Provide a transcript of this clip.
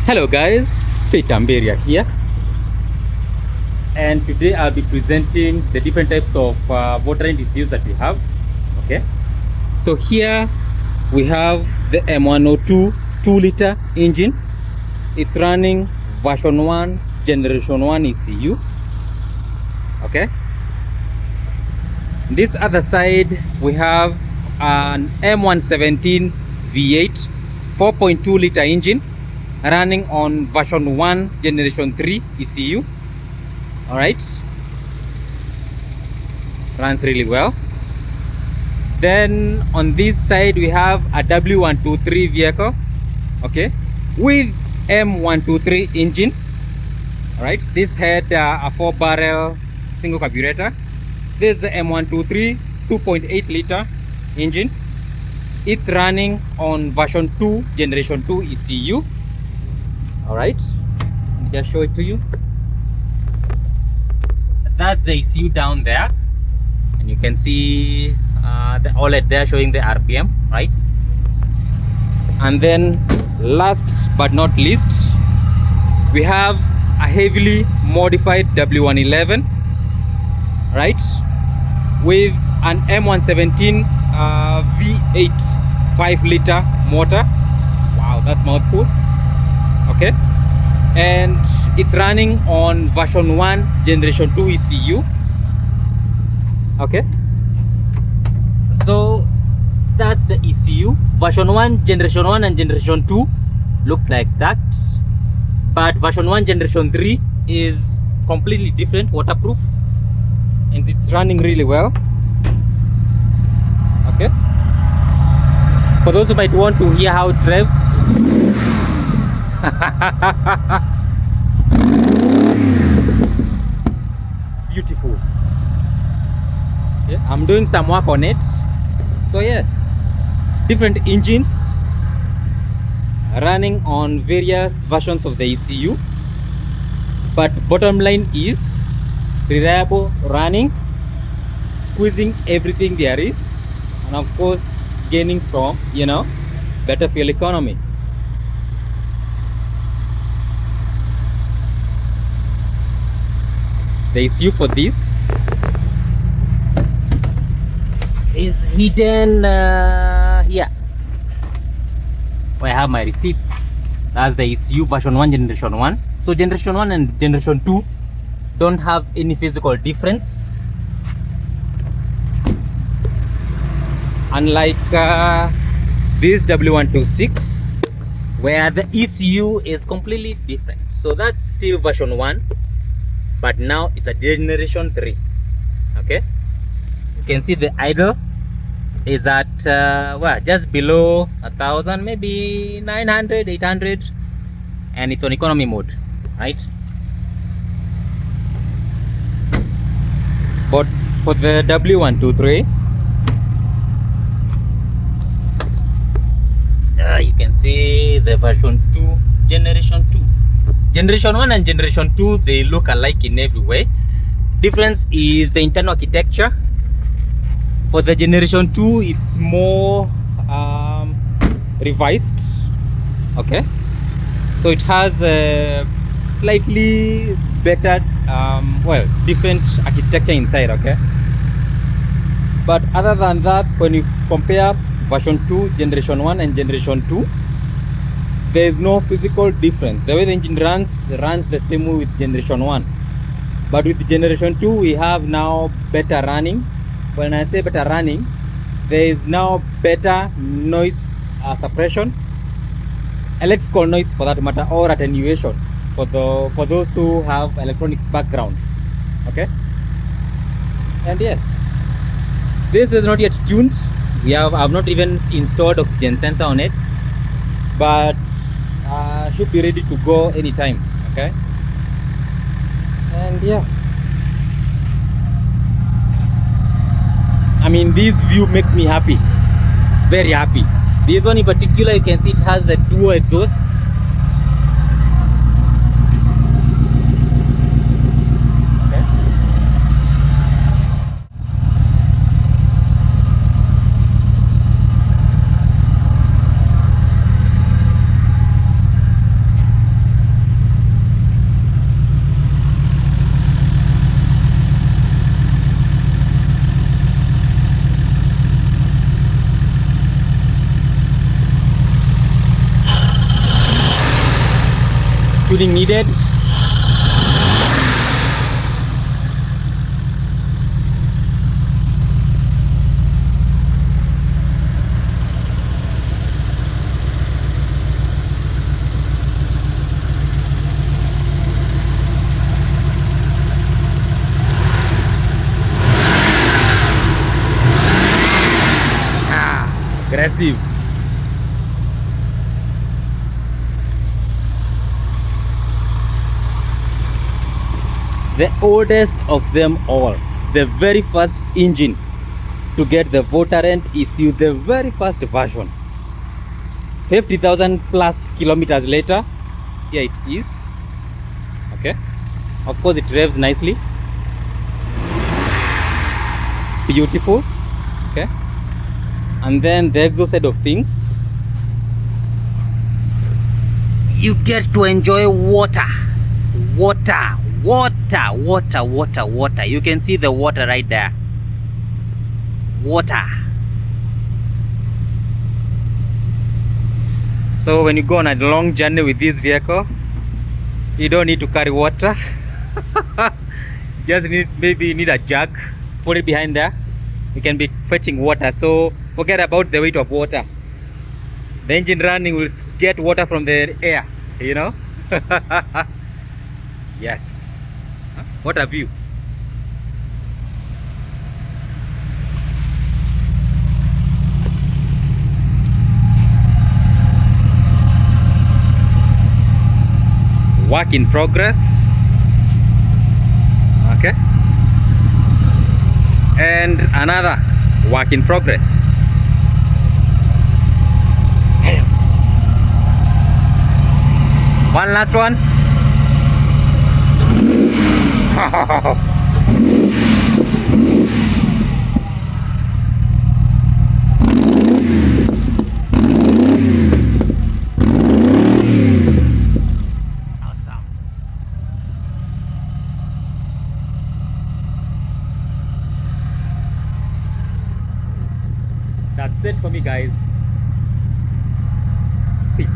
Hello guys, Peter Mberia here, and today I'll be presenting the different types of Voltarent ECUs that we have. Okay, so here we have the M102 2-liter engine. It's running version 1 generation 1 ECU. Okay, this other side we have an M117 V8 4.2-liter engine running on version 1 generation 3 ECU. All right, runs really well. Then on this side we have a W123 vehicle, okay, with M123 engine. All right, this had a 4-barrel single carburetor. This is the M123 2.8-liter engine. It's running on version 2 generation 2 ECU. All right, let me just show it to you. That's the ECU down there, and you can see the OLED there showing the RPM, right? And then last but not least, we have a heavily modified W111, right, with an M117 V8 5-liter motor. Wow, that's mouthful. Okay, and it's running on version 1 generation 2 ECU. Okay, so that's the ECU. Version 1 generation 1 and generation 2 look like that, but version 1 generation 3 is completely different, waterproof, and it's running really well. Okay, for those who might want to hear how it revs, beautiful. Yeah, I'm doing some work on it. So yes, different engines running on various versions of the ECU, but bottom line is reliable running, squeezing everything there is, and of course gaining from, you know, better fuel economy. The ECU for this is hidden here, where I have my receipts. That's the ECU version 1 generation 1. So generation 1 and generation 2 don't have any physical difference, unlike this W126, where the ECU is completely different. So that's still version 1, but now it's a generation 3. Okay, you can see the idle is at well, just below 1,000, maybe 900, 800, and it's on economy mode, right? But for the W123, you can see the version 2 generation 2. Generation 1 and generation 2, they look alike in every way. Difference is the internal architecture. For the generation 2, it's more revised. Okay, so it has a slightly better well, different architecture inside. Okay, but other than that, when you compare version 2 generation 1 and generation 2, there is no physical difference. The way the engine runs the same way with generation 1, but with generation 2 we have now better running. When I say better running, there is now better noise suppression, electrical noise for that matter, or attenuation for those who have electronics background. Okay, and yes, this is not yet tuned. I've not even installed oxygen sensor on it, but should be ready to go anytime. Okay, and yeah, I mean, this view makes me happy, very happy. This one in particular, you can see it has the dual exhausts. Okay. tuning needed. Aggressive. The oldest of them all, the very first engine to get the Voltarent ECU, the very first version. 50,000 plus kilometers later, here it is. Okay, of course it revs nicely, beautiful. Okay, and then the exhaust side of things, you get to enjoy water. You can see the water right there. Water. So when you go on a long journey with this vehicle, you don't need to carry water. Just maybe need a jug, put it behind there. You can be fetching water. So forget about the weight of water. The engine running will get water from the air, you know. Yes. What a view. Work in progress. Okay. And another work in progress. One last one. Awesome. That's it for me, guys. Peace.